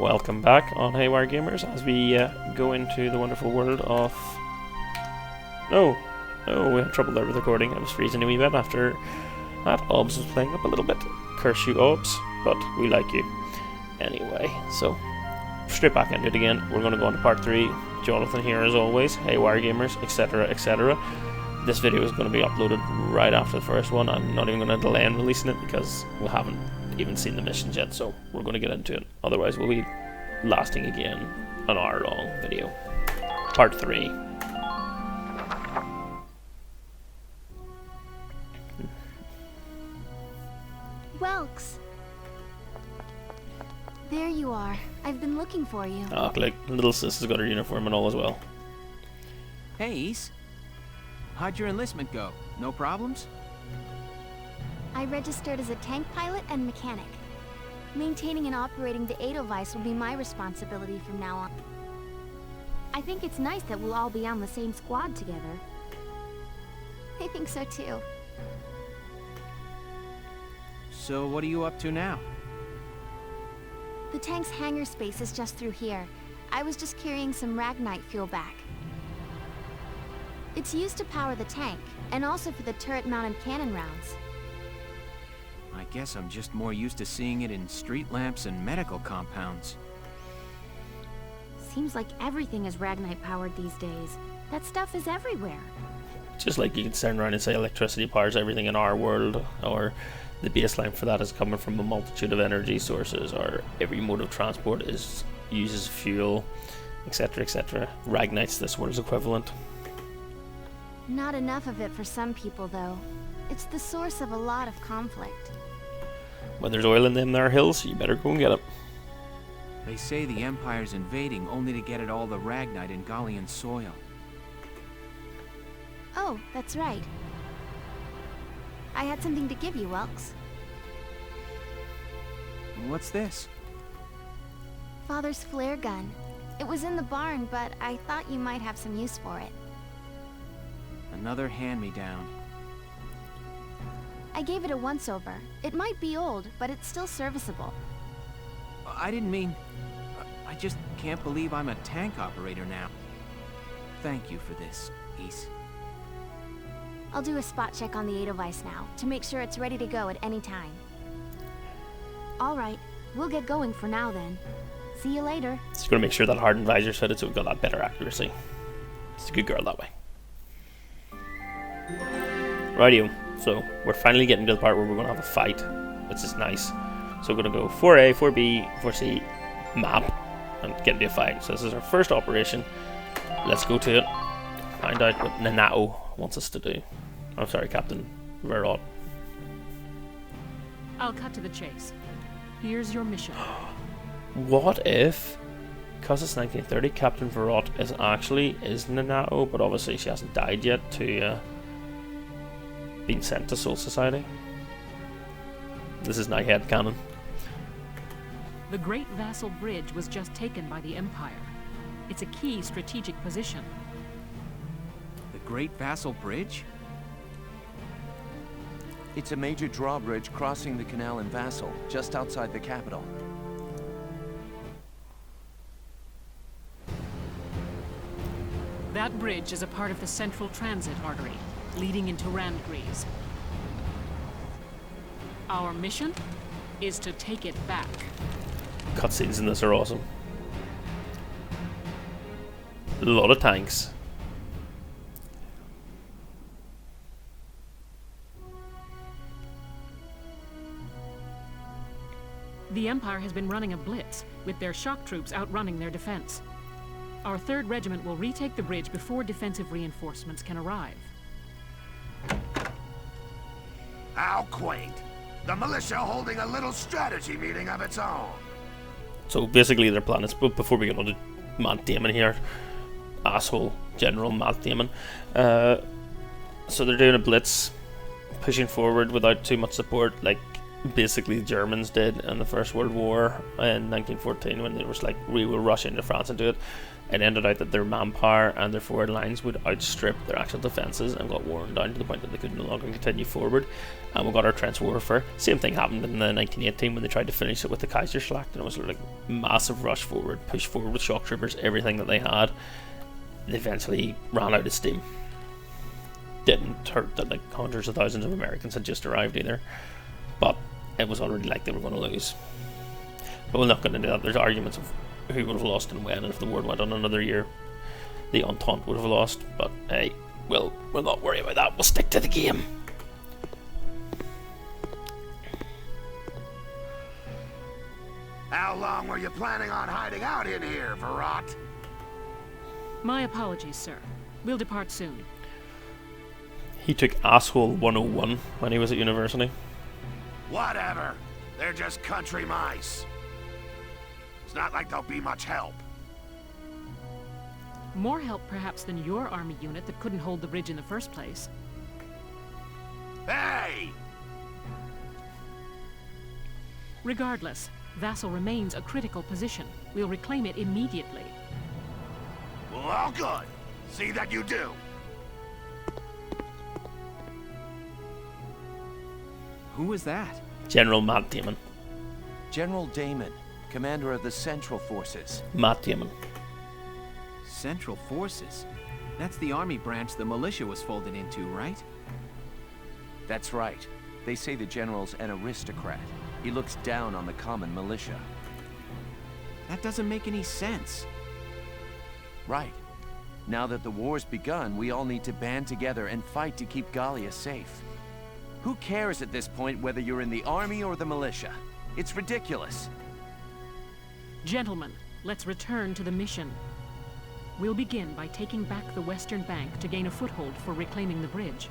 Welcome back on Haywire Gamers as we go into the wonderful world of... Oh, we had trouble there with recording. I was freezing a wee bit after that. Obs was playing up a little bit. Curse you, Obs, but we like you. Anyway, so straight back into it again. We're going to go on to part 3. Jonathan here as always, Haywire Gamers, etc, etc. This video is going to be uploaded right after the first one. I'm not even going to delay in releasing it because we haven't even seen the missions yet, so we're going to get into it. Otherwise we'll be lasting again an hour long video. Part 3. Welks! There you are. I've been looking for you. Ah, like little sis has got her uniform and all as well. Hey, Ace. How'd your enlistment go? No problems? I registered as a tank pilot and mechanic. Maintaining and operating the Edelweiss will be my responsibility from now on. I think it's nice that we'll all be on the same squad together. I think so too. So what are you up to now? The tank's hangar space is just through here. I was just carrying some Ragnite fuel back. It's used to power the tank, and also for the turret-mounted cannon rounds. I guess I'm just more used to seeing it in street lamps and medical compounds. Seems like everything is Ragnite powered these days. That stuff is everywhere. Just like you can stand around and say electricity powers everything in our world, or the baseline for that is coming from a multitude of energy sources, or every mode of transport uses fuel, etc, etc. Ragnite's this world's equivalent. Not enough of it for some people, though. It's the source of a lot of conflict. When there's oil in them there hills, you better go and get it. They say the Empire's invading only to get at all the Ragnite in Gallian soil. Oh, that's right. I had something to give you, Welks. What's this? Father's flare gun. It was in the barn, but I thought you might have some use for it. Another hand-me-down. I gave it a once-over. It might be old, but it's still serviceable. I didn't mean... I just can't believe I'm a tank operator now. Thank you for this, Ace. I'll do a spot check on the Edelweiss now, to make sure it's ready to go at any time. Alright, we'll get going for now then. See you later. Just going to make sure that hardened visor's fitted so we've got that better accuracy. She's a good girl that way. Rightio, so we're finally getting to the part where we're going to have a fight, which is nice. So we're going to go 4A, 4B, 4C, map, and get into a fight. So this is our first operation. Let's go to it. Find out what Nanao wants us to do. I'm sorry, Captain Verot. I'll cut to the chase. Here's your mission. What if, because it's 1930, Captain Verot is Nanao, but obviously she hasn't died yet to being sent to Soul Society? This is now headcanon. The Great Vasel Bridge was just taken by the Empire. It's a key strategic position. The Great Vasel Bridge? It's a major drawbridge crossing the canal in Vasel, just outside the capital. That bridge is a part of the central transit artery, leading into Randgreaves. Our mission is to take it back. Cutscenes in this are awesome. A lot of tanks. The Empire has been running a blitz, with their shock troops outrunning their defense. Our 3rd Regiment will retake the bridge before defensive reinforcements can arrive. How quaint. The militia holding a little strategy meeting of its own. So basically their plan is, before we get on to Matt Damon here, asshole General Matt Damon, so they're doing a blitz, pushing forward without too much support. Like, basically the Germans did in the First World War in 1914 when they was like, we will rush into France and do it. It ended out that their manpower and their forward lines would outstrip their actual defences and got worn down to the point that they could no longer continue forward. And we got our trench warfare. Same thing happened in the 1918 when they tried to finish it with the Kaiserschlacht, and it was like massive rush forward, push forward with shock troopers, everything that they had. They eventually ran out of steam. Didn't hurt that like hundreds of thousands of Americans had just arrived either, but it was already like they were going to lose. But we're not going to do that. There's arguments of who would have lost and when, and if the war went on another year, the Entente would have lost. But hey, we'll not worry about that. We'll stick to the game. How long were you planning on hiding out in here, Verrot? My apologies, sir. We'll depart soon. He took Asshole 101 when he was at university. Whatever. They're just country mice. It's not like they'll be much help. More help, perhaps, than your army unit that couldn't hold the bridge in the first place. Hey! Regardless, Vasel remains a critical position. We'll reclaim it immediately. Well, all good. See that you do. Who was that? General Matt Damon. General Damon, commander of the Central Forces. Matt Damon. Central Forces? That's the army branch the militia was folded into, right? That's right. They say the general's an aristocrat. He looks down on the common militia. That doesn't make any sense. Right. Now that the war's begun, we all need to band together and fight to keep Gallia safe. Who cares at this point whether you're in the army or the militia? It's ridiculous. Gentlemen, let's return to the mission. We'll begin by taking back the western bank to gain a foothold for reclaiming the bridge.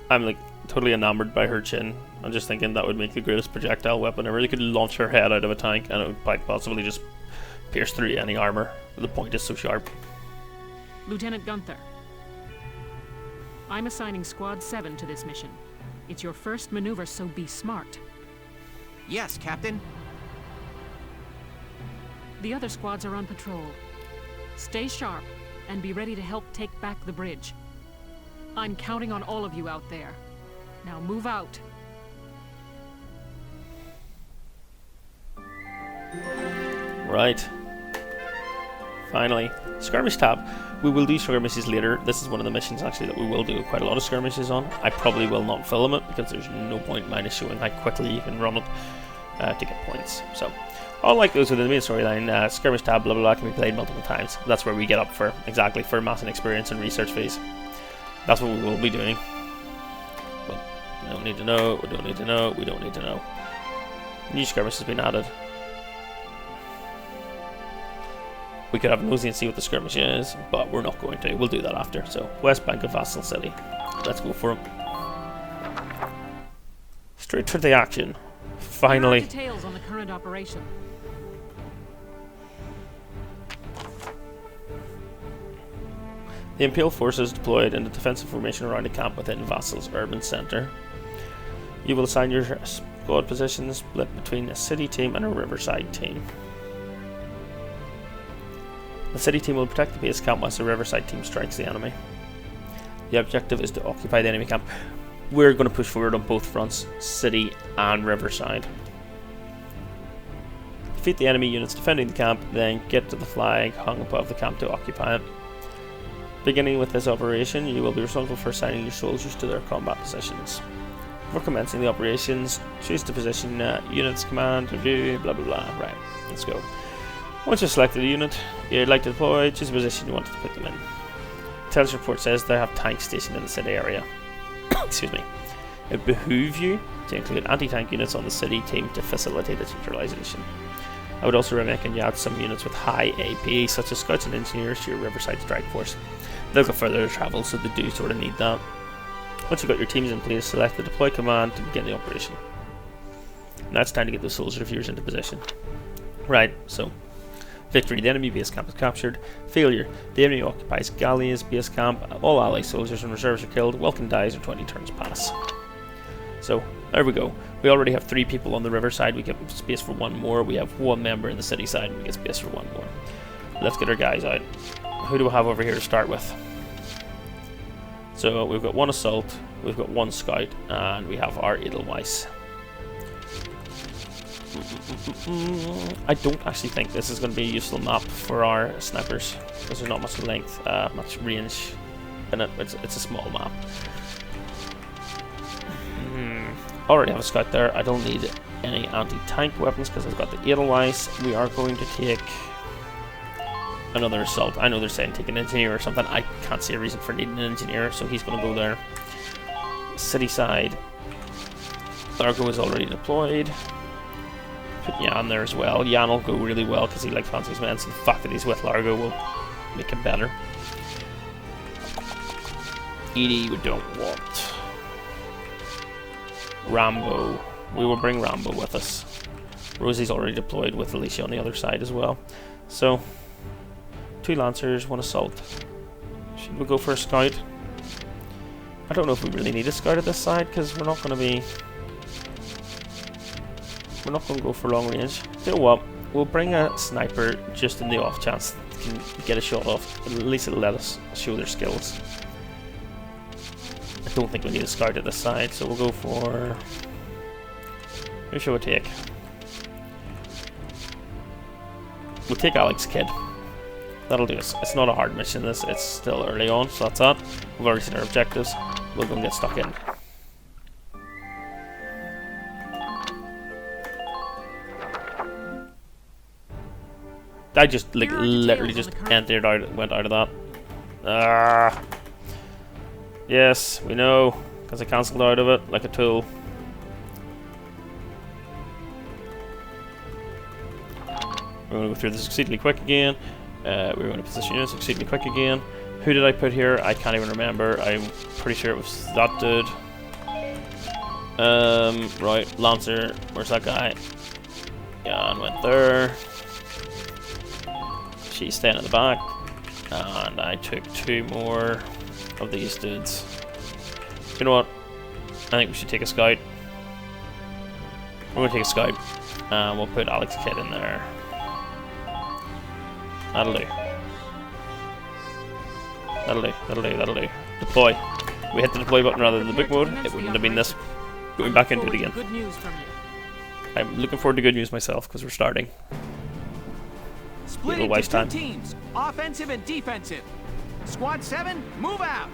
I'm like totally enamored by her chin. I'm just thinking that would make the greatest projectile weapon ever. You could launch her head out of a tank and it would quite possibly just pierce through any armor. The point is so sharp. Lieutenant Gunther, I'm assigning Squad 7 to this mission. It's your first maneuver, so be smart. Yes, Captain. The other squads are on patrol. Stay sharp and be ready to help take back the bridge. I'm counting on all of you out there. Now move out. Right. Finally. Skirmish tab. We will do skirmishes later. This is one of the missions actually that we will do quite a lot of skirmishes on. I probably will not film it because there's no point minus showing how quickly you can run it to get points. So, unlike those within the main storyline, skirmish tab blah blah blah can be played multiple times. That's where we get up for exactly for mass and experience and research phase. That's what we will be doing. But we don't need to know, we don't need to know, we don't need to know. New skirmish has been added. We could have a nosy and see what the skirmish is, but we're not going to. We'll do that after. So, west bank of Vasel City. Let's go for them. Straight to the action. Finally. Here are details on the current operation. The Imperial forces deployed in the defensive formation around a camp within Vasel's urban centre. You will assign your squad positions split between a city team and a riverside team. The city team will protect the base camp whilst the riverside team strikes the enemy. The objective is to occupy the enemy camp. We're going to push forward on both fronts, city and riverside. Defeat the enemy units defending the camp, then get to the flag hung above the camp to occupy it. Beginning with this operation, you will be responsible for assigning your soldiers to their combat positions. Before commencing the operations, choose the position, units, command, review, blah blah blah. Right, let's go. Once you've selected a unit you'd like to deploy, choose the position you want to put them in. Intelligence report says they have tanks stationed in the city area. Excuse me. It would behoove you to include anti-tank units on the city team to facilitate its utilization. I would also recommend you add some units with high AP, such as scouts and engineers, to your Riverside Strike Force. They'll go further to travel, so they do sort of need that. Once you've got your teams in place, select the deploy command to begin the operation. Now it's time to get those soldier viewers into position. Right, so victory, the enemy base camp is captured. Failure, the enemy occupies Gallia's base camp. All ally soldiers and reserves are killed. Welcome dies or 20 turns pass. So, there we go. We already have 3 people on the riverside. We get space for 1 more. We have 1 member in the city side. We get space for 1 more. Let's get our guys out. Who do we have over here to start with? So, we've got 1 assault, we've got 1 scout, and we have our Edelweiss. I don't actually think this is going to be a useful map for our snipers, because there's not much length, much range in it. It's a small map. Already have a scout there. I don't need any anti-tank weapons because I've got the Edelweiss. We are going to take another assault. I know they're saying take an engineer or something. I can't see a reason for needing an engineer, so he's going to go there. City side. Largo is already deployed. Put Jan there as well. Jan will go really well because he likes fancy men, so the fact that he's with Largo will make him better. Edie we don't want. Rambo. We will bring Rambo with us. Rosie's already deployed with Alicia on the other side as well. So, 2 Lancers, 1 Assault. Should we go for a Scout? I don't know if we really need a Scout at this side, because we're not going to go for long range. You know what? We'll bring a Sniper just in the off chance they can get a shot off. At least it'll let us show their skills. I don't think we need a Scout at this side, so we'll go for... Who shall we take? We'll take Alex Kidd. That'll do us. It's not a hard mission, this. It's still early on, so that's that. We've already seen our objectives. We'll go and get stuck in. I just like literally just entered out, went out of that. Yes, we know, because I cancelled out of it like a tool. We're going to go through this exceedingly quick again. We're going to position units exceedingly quick again. Who did I put here? I can't even remember. I'm pretty sure it was that dude. Right, Lancer. Where's that guy? Jan went there. She's staying at the back. And I took 2 more of these dudes. You know what? I think we should take a Scout. We're going to take a Scout. And we'll put Alex Kidd in there. That'll do. That'll do. Deploy. We hit the deploy button rather than the book mode. It wouldn't have been this. Going back into it again. Good news from you. I'm looking forward to good news myself because we're starting. Split into 2 teams, offensive and defensive. Squad 7, move out.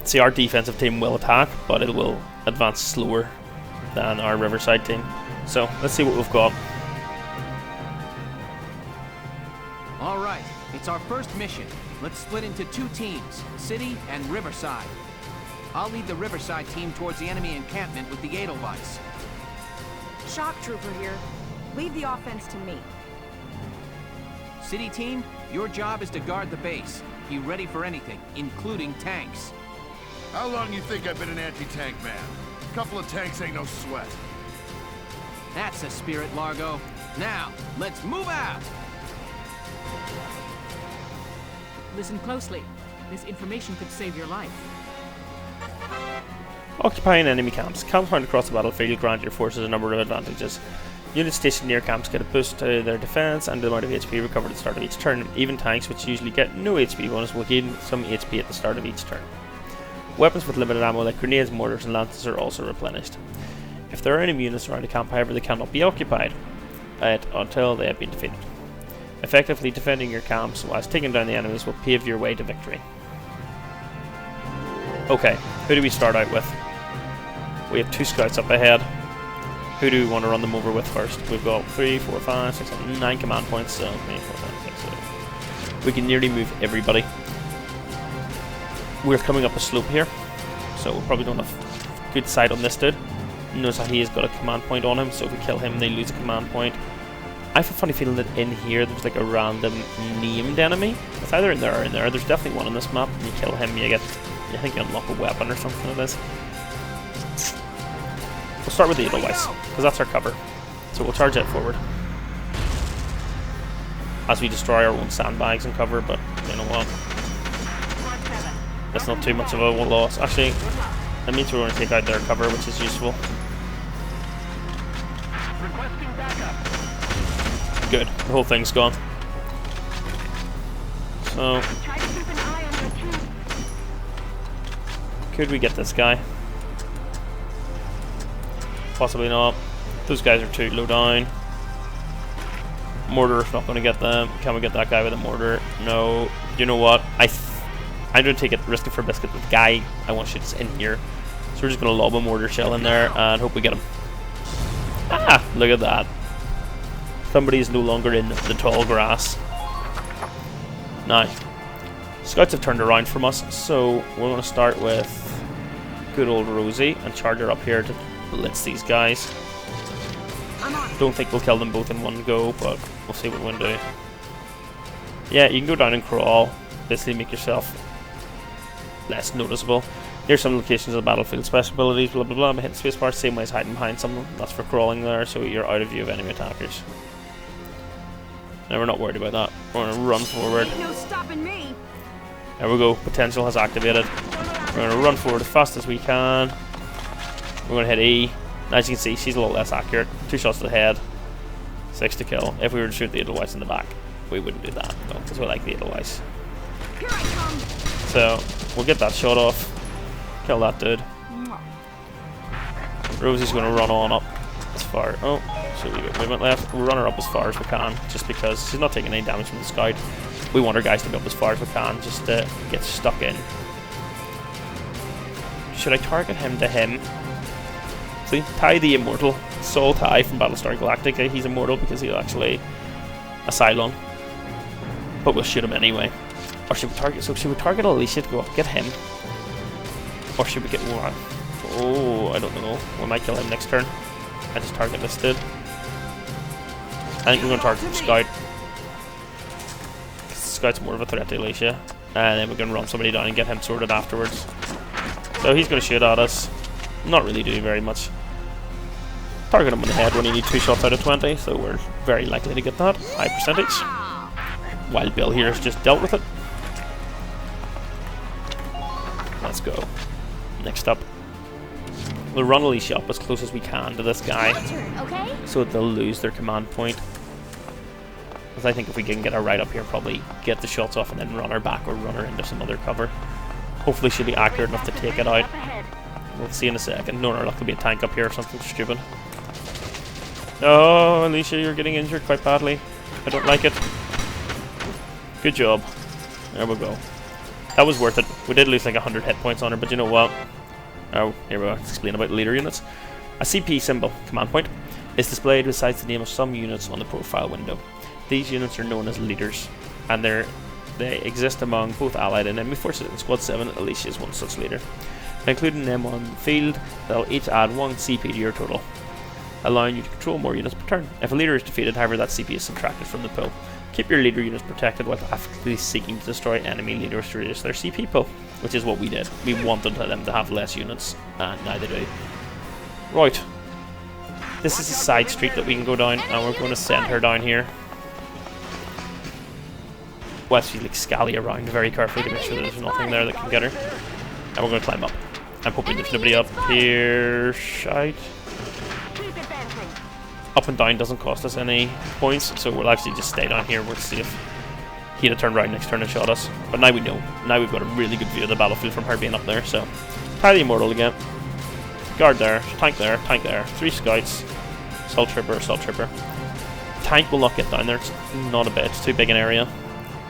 See, our defensive team will attack, but it will advance slower than our Riverside team. So let's see what we've got. All right, it's our first mission. Let's split into 2 teams, City and Riverside. I'll lead the Riverside team towards the enemy encampment with the Edelweiss. Shock Trooper here. Leave the offense to me. City team, your job is to guard the base. Be ready for anything, including tanks. How long you think I've been an anti-tank man? A couple of tanks ain't no sweat. That's the spirit, Largo. Now, let's move out! Listen closely. This information could save your life. Occupying enemy camps. Camps found across the battlefield grant your forces a number of advantages. Units stationed near camps get a boost to their defense and the amount of HP recovered at the start of each turn. Even tanks, which usually get no HP bonus, will gain some HP at the start of each turn. Weapons with limited ammo like grenades, mortars and lances are also replenished. If there are enemy units around a camp, however, they cannot be occupied until they have been defeated. Effectively defending your camps whilst taking down the enemies will pave your way to victory. Okay, who do we start out with? We have 2 scouts up ahead. Who do we want to run them over with first? We've got 3, 4, 5, 6, 7, 9 command points, so 3, 4, 5, 6, 7. We can nearly move everybody. We're coming up a slope here, so we probably don't have good sight on this dude. Notice how he has got a command point on him, so if we kill him, they lose a command point. I have a funny feeling that in here there's like a random named enemy. It's either in there or in there. There's definitely one on this map. When you kill him, you get, I think you unlock a weapon or something it is. We'll start with the Edelweiss, because that's our cover. So we'll charge it forward. As we destroy our own sandbags and cover, but you know what? That's not too much of a loss. Actually, That means we're going to take out their cover, which is useful. Good. The whole thing's gone. So, could we get this guy? Possibly not. Those guys are too low down. Mortar's not going to get them. Can we get that guy with a mortar? No. You know what? I'm going to take it, risk it for biscuit with the guy I want shoots in here. So we're just going to lob a mortar shell in there and hope we get him. Ah! Look at that. Somebody is no longer in the tall grass. Now, scouts have turned around from us, so we're going to start with good old Rosie and charge her up here to blitz these guys. Don't think we'll kill them both in one go, but we'll see what we can do. Yeah, you can go down and crawl, basically make yourself less noticeable. Here's some locations of the battlefield, special abilities, blah blah blah, hitting spacebar, same way as hiding behind something. That's for crawling there, so you're out of view of enemy attackers. Now we're not worried about that. We're going to run forward. Ain't no stopping me. There we go, potential has activated. We're going to run forward as fast as we can. We're going to hit E. As you can see, she's a little less accurate. 2 shots to the head, 6 to kill. If we were to shoot the Edelweiss in the back, we wouldn't do that, though, because we like the Edelweiss. Here I come. So, we'll get that shot off. Kill that dude. Rosie's going to run on up as far. Oh, so we got movement left. We'll run her up as far as we can, just because she's not taking any damage from the scout. We want our guys to be up as far as we can, just to get stuck in. Should I target him to him? See, Ty the Immortal. Saul Ty from Battlestar Galactica. He's immortal because he's actually a Cylon. But we'll shoot him anyway. Or should we target? So should we target Alicia to go up, get him? Or should we get more? Oh, I don't know. We might kill him next turn. I just target this dude. I think we're going to target the Scout. The Scout's more of a threat to Alicia. And then we're going to run somebody down and get him sorted afterwards. So he's going to shoot at us. Not really doing very much. Target him on the head when you need 2 shots out of 20, so we're very likely to get that. High percentage. While Bill here has just dealt with it. Let's go. Next up. We'll run Alicia up as close as we can to this guy. Okay? So that they'll lose their command point. Because I think if we can get her right up here, probably get the shots off and then run her back or run her into some other cover. Hopefully she'll be accurate enough to take it out. We'll see in a second. No, that could be a tank up here or something stupid. Oh, Alicia, you're getting injured quite badly. I don't like it. Good job. There we go. That was worth it. We did lose like 100 hit points on her, but you know what? Oh, here we go. Let's explain about leader units. A CP symbol, command point, is displayed besides the name of some units on the profile window. These units are known as leaders, and they exist among both Allied and enemy forces. In Squad 7, Alicia is one such leader. By including them on the field, they'll each add 1 CP to your total, allowing you to control more units per turn. If a leader is defeated, however, that CP is subtracted from the pool. Keep your leader units protected while actively seeking to destroy enemy leaders to reduce their CP pool, which is what we did. We wanted them to have less units, and now they do. Right. This is a side street that we can go down, and we're going to send her down here. Well, she's like scally around very carefully to make sure there's nothing there that can get her. And we're going to climb up. I'm hoping there's nobody up here. Shite. Up and down doesn't cost us any points, so we'll actually just stay down here. We'll see if he'd have turned around next turn and shot us. But now we know. Now we've got a really good view of the battlefield from her being up there. So, Ty the Immortal again. Guard there, tank there, tank there. 3 scouts. Assault trooper, assault trooper. Tank will not get down there. It's not a bit. It's too big an area.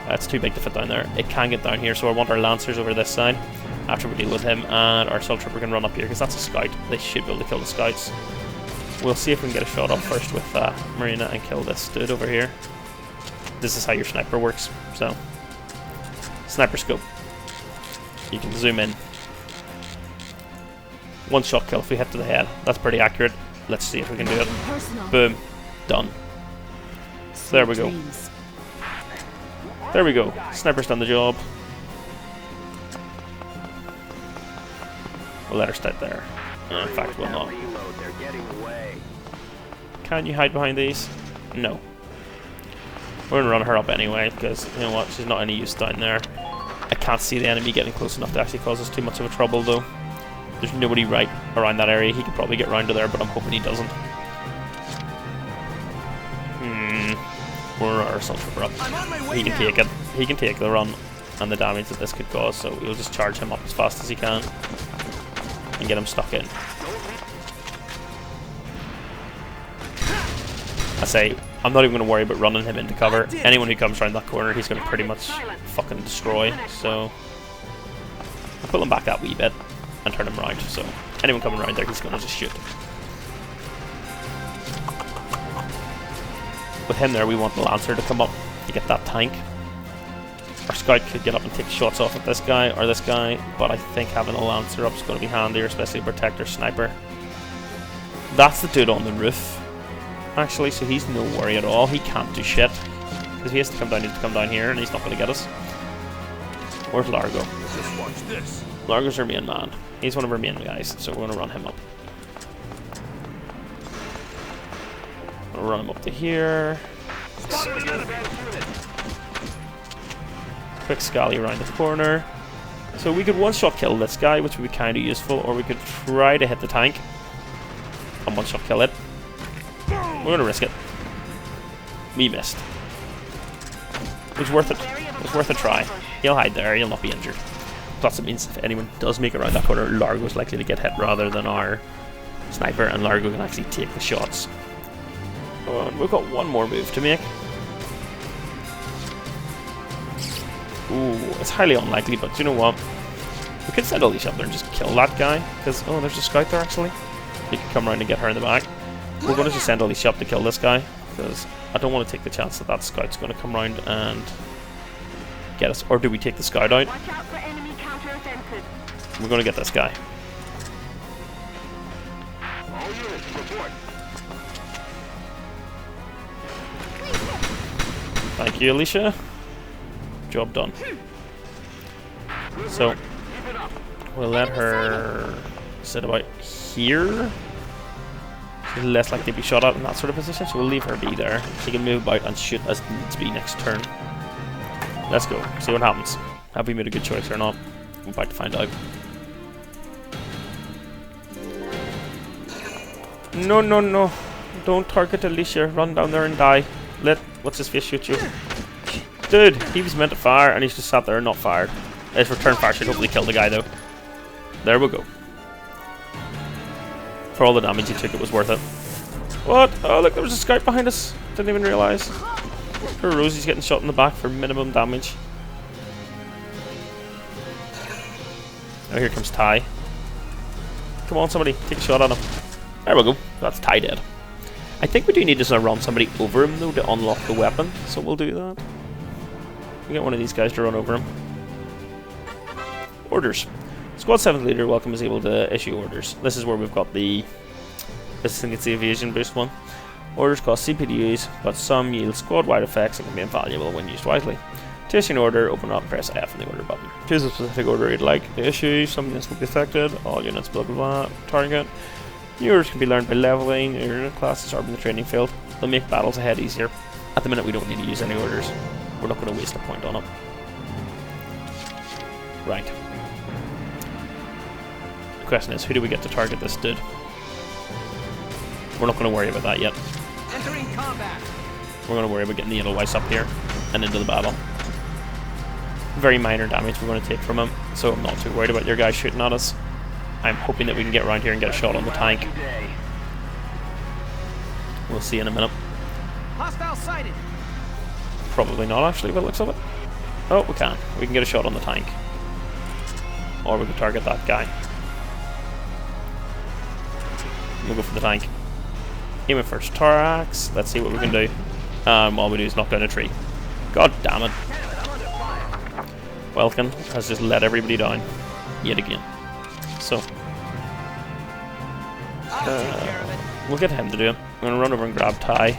It's too big to fit down there. It can get down here, so I want our lancers over this side after we deal with him, and our assault trooper can run up here because that's a scout. They should be able to kill the scouts. We'll see if we can get a shot up first with Marina and kill this dude over here. This is how your sniper works. So, sniper scope. You can zoom in. 1 shot kill if we hit to the head. That's pretty accurate. Let's see if we can do it. Boom. Done. So there we go. There we go. Sniper's done the job. We'll let her start there. In fact, we'll not. Can you hide behind these? No. We're going to run her up anyway, because, you know what, she's not any use down there. I can't see the enemy getting close enough to actually cause us too much of a trouble, though. There's nobody right around that area. He could probably get round to there, but I'm hoping he doesn't. We're our assault trooper up. He can take it. He can take the run and the damage that this could cause, so we'll just charge him up as fast as he can and get him stuck in. I say, I'm not even going to worry about running him into cover. Anyone who comes around that corner, he's going to pretty much fucking destroy, so I'll pull him back that wee bit and turn him around, so anyone coming around there, he's going to just shoot. With him there, we want the Lancer to come up to get that tank. Our Scout could get up and take shots off at this guy or this guy, but I think having a Lancer up is going to be handier, especially to protect our sniper. That's the dude on the roof, actually, so he's no worry at all. He can't do shit, because he has to come down, he needs to come down here, and he's not going to get us. Where's Largo? Just watch this. Largo's our main man. He's one of our main guys, so we're going to run him up. We'll run him up to here. Quick scally around the corner. So we could one-shot kill this guy, which would be kind of useful, or we could try to hit the tank and one-shot kill it. We're going to risk it. We missed. It was worth it. It was worth a try. He'll hide there, he'll not be injured. Plus it means if anyone does make it around that corner, Largo's likely to get hit rather than our sniper, and Largo can actually take the shots. And we've got one more move to make. Ooh, it's highly unlikely, but you know what? We could send Alicia up there and just kill that guy, because, oh, there's a Scout there actually. He could come around and get her in the back. We're going to just send Alicia up to kill this guy, because I don't want to take the chance that that Scout's going to come around and get us. Or do we take the Scout out? Watch out for enemy counteroffensive. We're going to get this guy. All units, report. Thank you, Alicia. Job done. So, we'll let her sit about here. She's less likely to be shot at in that sort of position, so we'll leave her be there. She can move about and shoot as needs be next turn. Let's go, see what happens. Have we made a good choice or not? We're about to find out. No, no, no. Don't target Alicia. Run down there and die. Let what's his face shoot you. Dude, he was meant to fire and he's just sat there and not fired. His return fire should hopefully kill the guy though. There we go. For all the damage he took, it was worth it. What? Oh look, there was a Scout behind us. Didn't even realise. Poor Rosie's getting shot in the back for minimum damage. Oh, here comes Ty. Come on, somebody, take a shot at him. There we go. That's Ty dead. I think we do need to run somebody over him though to unlock the weapon, so we'll do that. We get one of these guys to run over him. Orders. Squad 7th leader welcome is able to issue orders. This is where we've got the... I think it's the evasion boost one. Orders cost CPDs, but some yield squad-wide effects and can be invaluable when used wisely. To issue an order, open up, press F on the order button. Choose a specific order you'd like to issue. Some units will be affected. All units blah blah blah. Target. New orders can be learned by leveling. Your unit classes are in the training field. They'll make battles ahead easier. At the minute we don't need to use any orders. We're not going to waste a point on it. Right. The question is, who do we get to target this dude? We're not going to worry about that yet. Entering combat. We're going to worry about getting the Edelweiss up here and into the battle. Very minor damage we're going to take from him, so I'm not too worried about your guys shooting at us. I'm hoping that we can get around here and get a shot on the tank. We'll see in a minute. Hostile sighted. Probably not actually, by the looks of it. Oh, we can. We can get a shot on the tank. Or we can target that guy. We'll go for the tank. Aiming for thorax. Let's see what we can do. All we do is knock down a tree. God damn it. Welkin has just let everybody down. Yet again. So. We'll get him to do it. I'm going to run over and grab Ty.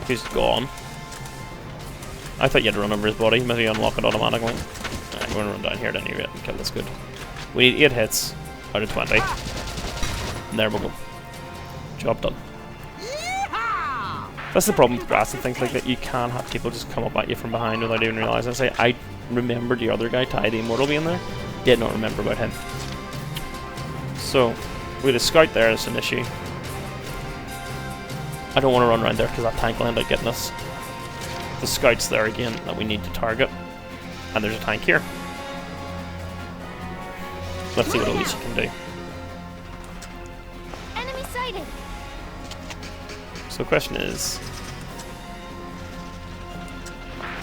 Who's gone. I thought you had to run over his body. Maybe unlock it automatically. Alright, we're going to run down here at any rate and kill this good. We need 8 hits out of 20. And there we go. Job done. That's the problem with grass and things like that. You can have people just come up at you from behind without even realising. Say, I remembered the other guy, Ty the Immortal, being there. Did not remember about him. So, we had a scout there as an issue. I don't want to run around there because that tank will end up getting us. The scout's there again that we need to target. And there's a tank here. Let's see what Alicia can do. Enemy sighted. So the question is,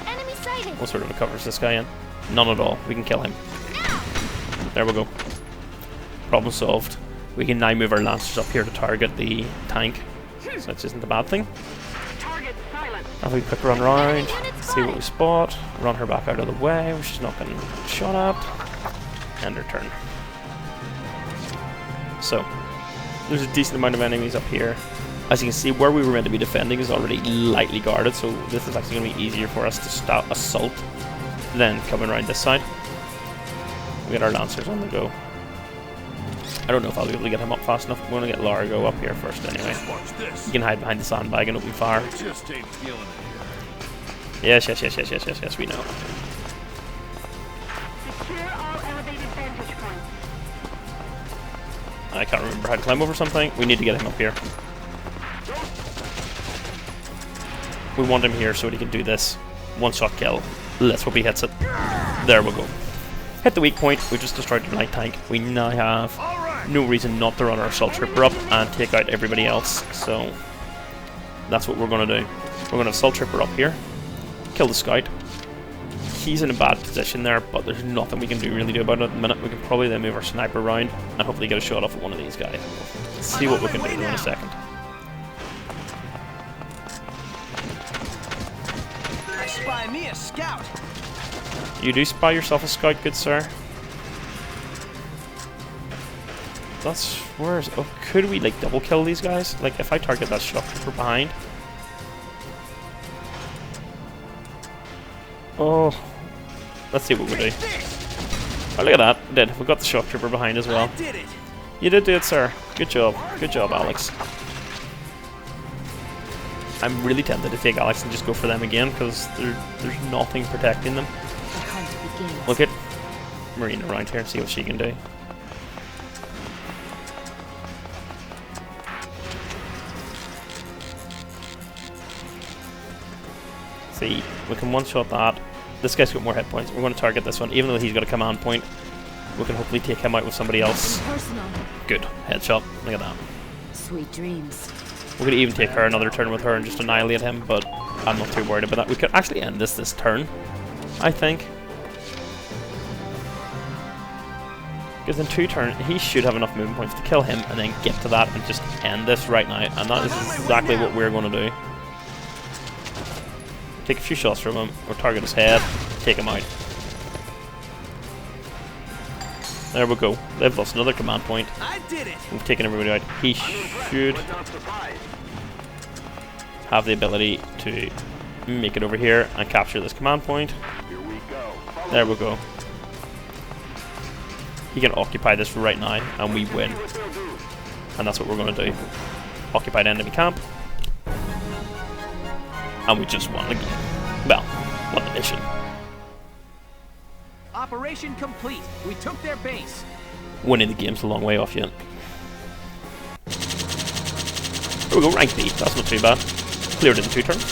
Enemy sighted. what sort of a cover is this guy in? None at all. We can kill him. There we go. Problem solved. We can now move our lancers up here to target the tank. So that isn't a bad thing. Target silent. Have a quick run round, see what we spot, run her back out of the way, which is not getting shot at, end her turn. So, there's a decent amount of enemies up here. As you can see, where we were meant to be defending is already lightly guarded, so this is actually going to be easier for us to stop assault than coming around this side. We got our lancers on the go. I don't know if I'll be able to get him up fast enough. We're going to get Largo up here first anyway. You can hide behind the sandbag and open fire. Yes, we know. Secure all elevated vantage points. I can't remember how to climb over something. We need to get him up here. We want him here so that he can do this. One shot kill. Let's hope he hits it. There we go. Hit the weak point. We just destroyed the light tank. We now have no reason not to run our assault trooper up and take out everybody else. So that's what we're going to do. We're going to assault trooper up here. Kill the scout. He's in a bad position there, but there's nothing we can really do about it at the minute. We can probably then move our sniper around and hopefully get a shot off at one of these guys. Let's see what we can do in a second. I spy me a scout. You do spy yourself a scout, good sir. That's where's oh, could we like double kill these guys? Like if I target that shock trooper behind. Oh, let's see what we do. Oh, look at that. We did. We got the shock trooper behind as well. You did do it, sir. Good job. Good job, Alex. I'm really tempted to take Alex and just go for them again because there's nothing protecting them. Look at Marina around here and see what she can do. See, we can one-shot that. This guy's got more hit points. We're going to target this one. Even though he's got a command point, we can hopefully take him out with somebody else. Good. Headshot. Look at that. Sweet dreams. We could even take her another turn with her and just annihilate him, but I'm not too worried about that. We could actually end this turn, I think. Because in 2 turns, he should have enough movement points to kill him and then get to that and just end this right now. And that is exactly what we're going to do. Take a few shots from him, or target his head, take him out. There we go. They've lost another command point. I did it. We've taken everybody out. He should have the ability to make it over here and capture this command point. There we go. He can occupy this right now and we win. And that's what we're going to do. Occupied enemy camp. And we just won the game. Well, won the mission. Operation complete. We took their base. Winning the game's a long way off yet. There we go, rank B. That's not too bad. Cleared it in 2 turns.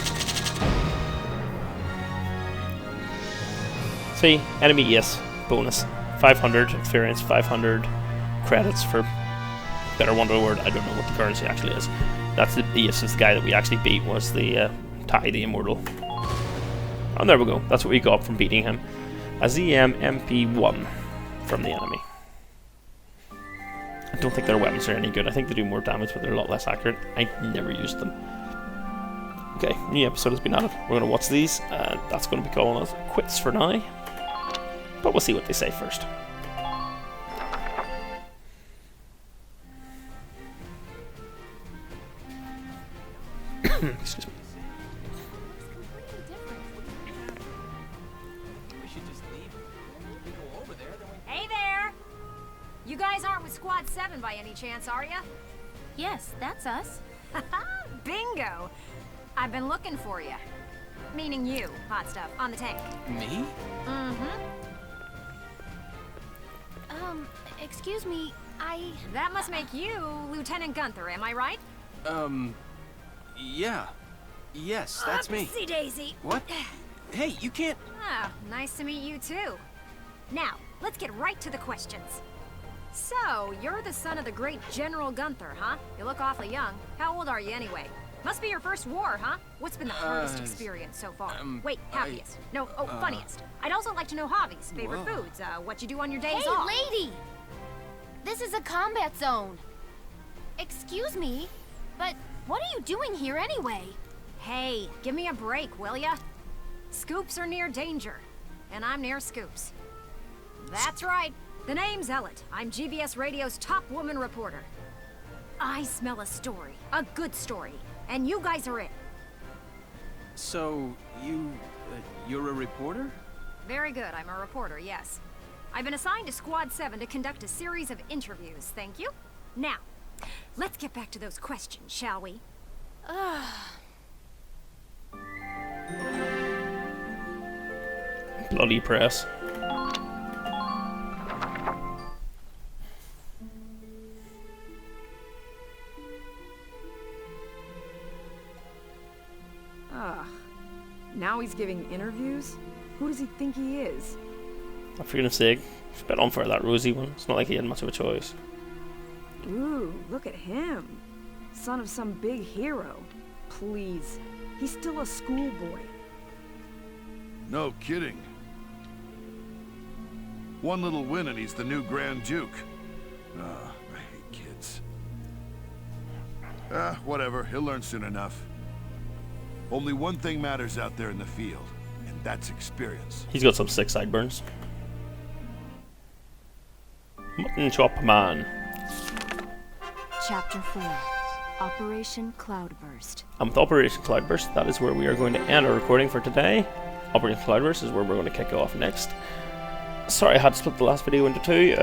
See, enemy ace bonus. 500 experience, 500 credits for better wonder word. I don't know what the currency actually is. That's the ace, is the guy that we actually beat, was the Ty the Immortal. And there we go. That's what we got from beating him. A ZM MP1 from the enemy. I don't think their weapons are any good. I think they do more damage, but they're a lot less accurate. I never used them. Okay, new episode has been added. We're going to watch these. That's going to be calling us quits for now. But we'll see what they say first. Excuse me. Hey there! You guys aren't with Squad 7 by any chance, are ya? Yes, that's us. Bingo! I've been looking for you. Meaning you, hot stuff, on the tank. Me? Mm-hmm. Excuse me, That must make you Lieutenant Gunther, am I right? Yeah. Yes, that's me. Oopsie daisy. What? Hey, you can't... Ah, nice to meet you too. Now, let's get right to the questions. So, you're the son of the great General Gunther, huh? You look awfully young. How old are you anyway? Must be your first war, huh? What's been the hardest experience so far? Wait, happiest. Funniest. I'd also like to know hobbies, favorite foods, what you do on your days off. Hey, lady! This is a combat zone. Excuse me, but what are you doing here anyway? Hey, give me a break, will ya? Scoops are near danger, and I'm near Scoops. That's right. The name's Ellet. I'm GBS Radio's top woman reporter. I smell a story, a good story, and you guys are it. So, you're a reporter? Very good, I'm a reporter, yes. I've been assigned to Squad 7 to conduct a series of interviews, thank you. Now, let's get back to those questions, shall we? Bloody press. Now he's giving interviews? Who does he think he is? For goodness sake, it's a bit unfair, that Rosie one. It's not like he had much of a choice. Ooh, look at him. Son of some big hero. Please, he's still a schoolboy. No kidding. One little win and he's the new Grand Duke. I hate kids. Whatever, he'll learn soon enough. Only one thing matters out there in the field, and that's experience. He's got some sick sideburns. Mutton Chop Man. Chapter 4. Operation Cloudburst. And with Operation Cloudburst, that is where we are going to end our recording for today. Operation Cloudburst is where we're going to kick off next. Sorry I had to split the last video into two.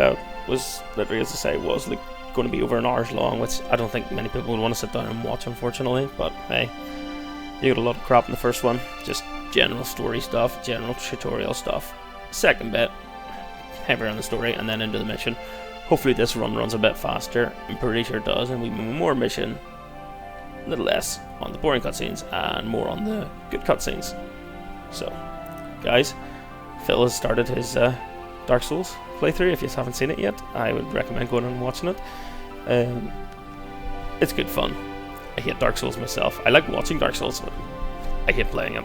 Was literally, as I say, was like going to be over an hour long, which I don't think many people would want to sit down and watch, unfortunately. But hey, you got a lot of crap in the first one. Just general story stuff, general tutorial stuff. Second bit, heavier on the story, and then into the mission. Hopefully this run runs a bit faster. I'm pretty sure it does, and we move more mission, a little less on the boring cutscenes, and more on the good cutscenes. So, guys, Phil has started his Dark Souls playthrough. If you haven't seen it yet, I would recommend going and watching it. It's good fun. I hate Dark Souls myself. I like watching Dark Souls, but I hate playing it.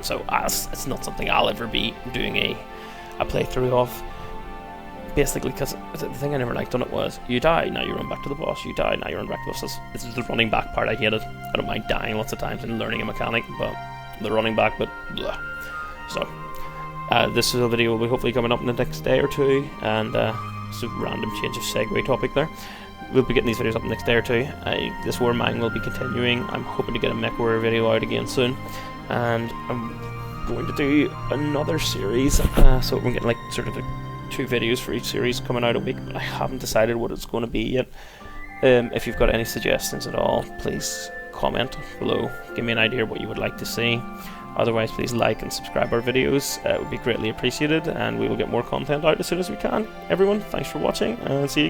So it's not something I'll ever be doing a playthrough of. Basically, because the thing I never liked on it was, you die, now you run back to the boss, you die, now you run back to the boss. This is the running back part I hated. I don't mind dying lots of times and learning a mechanic, but the running back, but blah. So, this is a video will be hopefully coming up in the next day or two, and it's a random change of segue topic there. We'll be getting these videos up in the next day or two. This War Mang will be continuing. I'm hoping to get a MechWarrior video out again soon, and I'm going to do another series, so we're getting like sort of 2 videos for each series coming out a week, but I haven't decided what it's going to be yet. If you've got any suggestions at all, please comment below, give me an idea of what you would like to see. Otherwise, please like and subscribe our videos. It would be greatly appreciated, and we will get more content out as soon as we can. Everyone, thanks for watching, and see you.